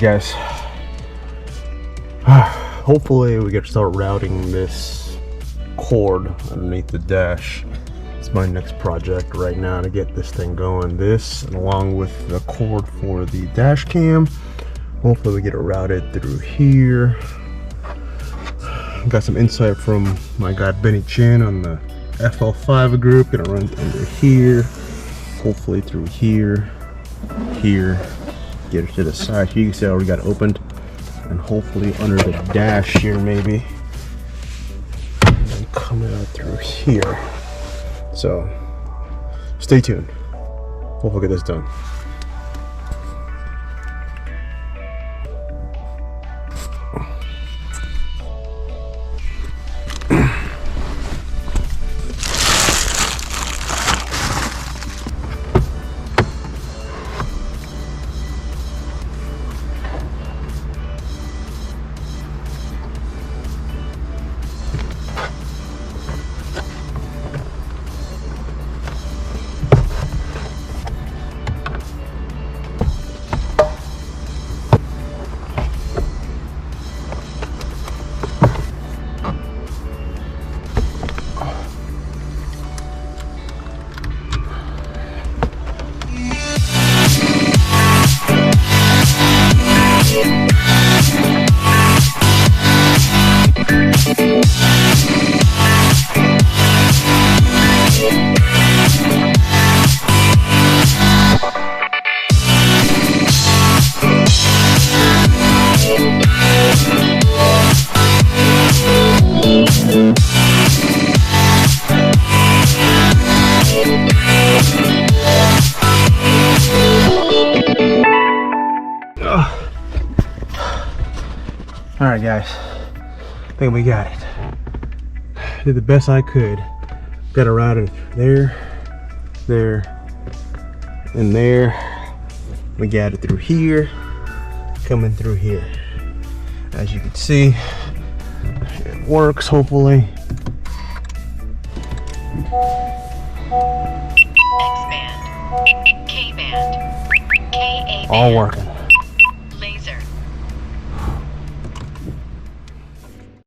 Alright guys, hopefully we can start routing this cord underneath the dash. It's my next project right now to get this thing going. This, and along with the cord for the dash cam, hopefully we get it routed through here. Got some insight from my guy Benny Chin on the FL5 group. Gonna run under here, hopefully through here, get it to the side. Here you can see I already got it opened, and hopefully under the dash here maybe, and coming out through here. So stay tuned. Hopefully we'll get this done. Alright guys, I think we got it. Did the best I could. Got it routed there, and there. We got it through here, coming through here. As you can see, it works hopefully. X-band, K-band, K-A-band. All working.